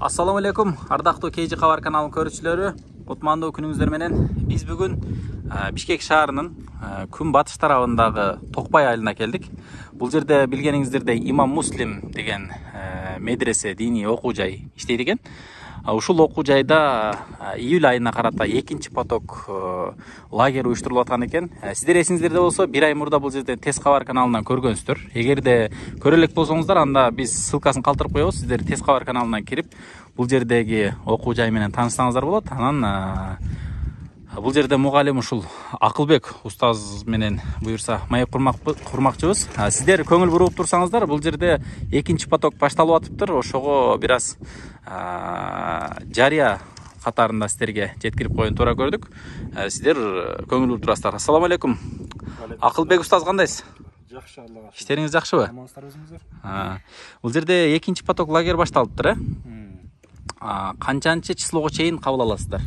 Assalamu алейкум, ардактуу KG Кабар каналынын көрүүчүлөрү. Кутмандуу күнүңүздөр менен. Биз бүгүн Бишкек шаарынын күн батыш тарабындагы Токпай айылына келдик. Бул жерде билгениңиздердей Имам Муслим деген медресе, диний окуу жай иштейт экен. Ушул окуу жайда июль айына карата экинчи поток лагерь уюштурулуп аткан экен. Сиздер эсиңиздерде болсо, бир ай мурда бул жерде Тез Кабар каналынан көргөнсүздөр. Эгерде көрө элек болсоңуздар, анда биз ссылкасын калтырып коебуз. Сиздер Тез Кабар каналынан кирип, бул жердеги окуу жай менен таанышсаңыздар болот. Анан бул жерде мугалим ушул Акылбек устаз менен буюрса маек курмакчыбыз. Сиздер көңүл буруп турсаңыздар, бул жерде экинчи поток башталып атыптыр. Ошого бир аз жарыя катарында сиздерге жеткирип коюуну туура көрдүк. Сиздер көңүл буруп турасыздар. Ассаламу алейкум. Акылбек устаз, кандайсыз? Жакшы, Аллага. Иштериңиз жакшыбы? Амансыздар өзүңүздөр? Бул жерде экинчи поток лагерь башталыптыр, канчанчы числого чейин кабыл аласыздар?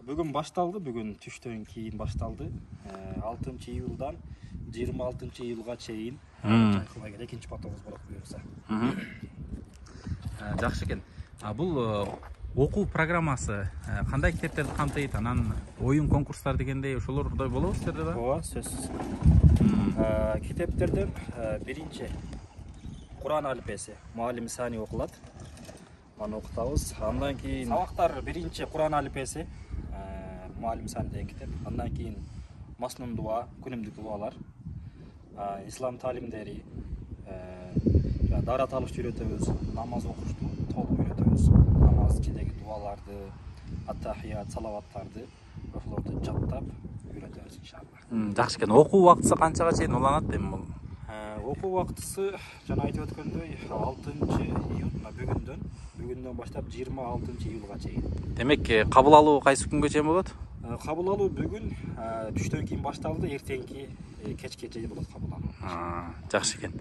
Бүгүн башталды, бүгүн түштөн кийин башталды. 6-июлдан 26-июлга чейин лагерь экинчи потогубуз болот буюрса. Жакшы экен. Бул окуу программасы кандай китептерди камтыйт? Анан оюн конкурстар дегендей ошолордой болобу сиздерде да? Ооба, сөзсүз. Китептерден биринчи Куран алифбеси, Муаллим Сани окулат. Аны окутабыз. Андан кийин сабактар биринчи Куран алифбеси, Муаллим Сани деген китеп. Андан кийин Маснун дуа, күнүмдүк дуалар, ислам талимдери, дара талыш үйрөтөбүз, намаз окушту толук үйрөтөбүз. Намаз içindеги дуаларды, ат-тахият, салаваттарды ошолорду жаттап үйрөтөбүз иншалла. Жакшы экен. Окуу убактысы канчага чейин уланат эми бул? Окуу убактысы жана айтып өткөндөй 6-июл бүгүндөн баштап 26-июлга чейин. Демек, кабыл алуу кайсы күнгө чейин болот? Кабыл алуу бүгүн түштөн кийин башталды, эртеңки кечке чейин болот кабыл алуу. Жакшы экен.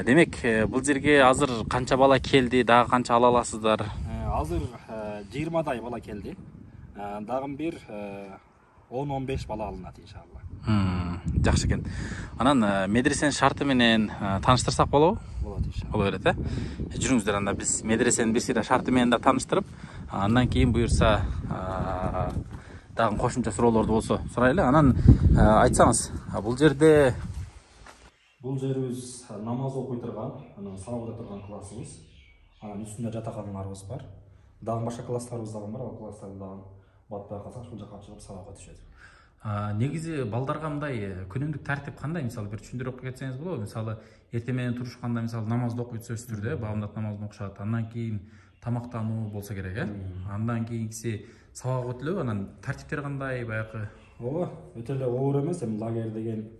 Демек, бул жерге азыр канча бала келди, дагы канча ала аласыздар? Азыр 20дай бала келди. Дагы бир 10-15 бала алынат иншалла. Жакшы экен. Анан медресенин шарты менен тааныштырсак болобу? Болот иншалла. Боло берет, Жүрүңүздөр, анда биз медресенин бир сыйра шарты менен да тааныштырып, андан кийин буюрса дагы кошумча суроолорду болсо сурайлы. Анан айтсаңыз, бул жерде Бул жерибиз намаз окуй турган, анан сабак окуй турган классыбыз. Анан үстүндө жатаканаларыбыз бар. Дагы башка класстарыбыз дагы бар. Ал класстарды дагы батпай калсак ушул жака чыгып сабак өтүшөт. Негизи балдарга мындай күнүмдүк тартип кандай? Мисалы бир түшүндүрүп кетсеңиз болобу? Мисалы эртең менен турушканда мисалы намазды окуйт сөзсүздүр, бабамдат намазын окушат. Андан кийин тамактануу болсо керек, Андан кийинкиси сабак өтүлөбү? Анан тартиптери кандай баягы? Ооба, өтө эле оор эмес, эми лагерь деген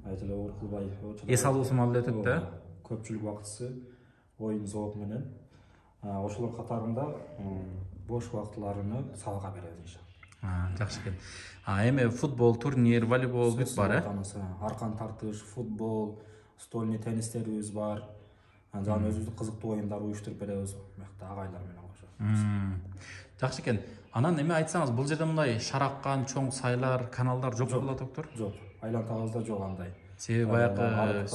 өтө эле оор кылбай. Эс алуусу маал өтөт да. Көпчүлүк убактысы оюн зоок менен. Ошолор катарында бош убактыларыны сабакка беребиз иншалла. Жакшы экен. Эми футбол, турнир, волейбол бүт бар, Аркан тартыш, футбол, стольный теннистерибиз бар. Жана өзүбүздүн кызыктуу оюндар уюштуруп беребиз. Мыкты агайлар менен кошо. Жакшы экен. Анан эми айтсаңыз, бул жерде мындай шараккан чоң сайлар, каналдар жок болот, доктор? Жок. Айлантабызда жок андай. Себеби баягы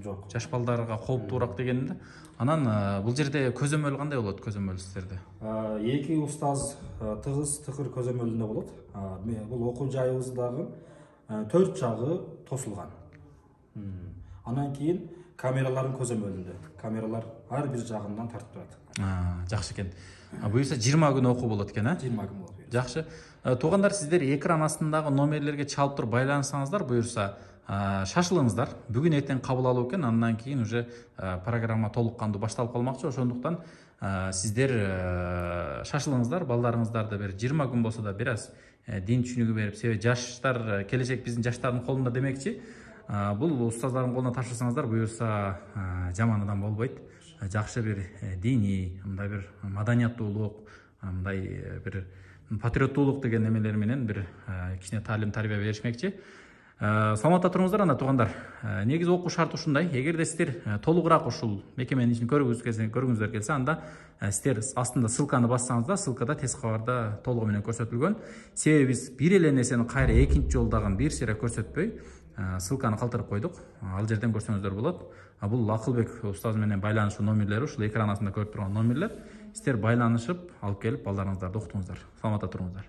жок. Жаш балдарга кооптуураак дегенде. Анан бул жерде көзөмөл кандай болот, көзөмөл сиздерде? Эки устаз тыгыз тыкыр көзөмөлүндө болот. Бул окуу жайыбыз дагы 4 жагы тосулган. Анан кийин камералардын көзөмөлүндө. Камералар ар бир жагынан тартып турат. Жакшы экен. Буюрса 20 күн окуу болот экен, 20 күн болот. Жакшы. Туугандар, сиздер экран астындагы номерлерге чалып туруп байланышсаңыздар, буюрса шашылыңыздар. Бүгүн эртең кабыл алуу экен, андан кийин уже программа толук кандуу башталып калмакчы. Ошондуктан сиздер шашылыңыздар, балдарыңыздарды бир 20 күн болсо да бир аз дин түшүнүгү берип, себеби жаштар келечек биздин жаштардын колунда демекчи. Бул устаздардын колуна тапшырсаңыздар, буюрса жаман адам болбойт. Жакшы бир диний, мындай бир маданияттуулук, мындай бир патриоттуулук деген немелер менен бир кичине таалим тарбия беришмекчи. Саламатта туруңуздар, анда туугандар. Негизи окуу шарты ушундай. Эгерде сиздер толугураак ушул мекеменин ичин көргүңүздөр келсе, анда сиздер астында ссылканы бассаңыздар, ссылкада Тез Кабарда толугу менен көрсөтүлгөн. Себеби биз бир эле нерсени кайра экинчи жолу дагы бир сыйра көрсөтпөй, ссылканы калтырып койдук. Ал жерден көрсөңүздөр болот. Бул Акылбек устаз менен байланышуу номерлери, ушул экран астында көрүп турган номерлер. сіздер байланышып алып келіп балдарыңыздарды оқытыңыздар. Саламатта тұрыңыздар.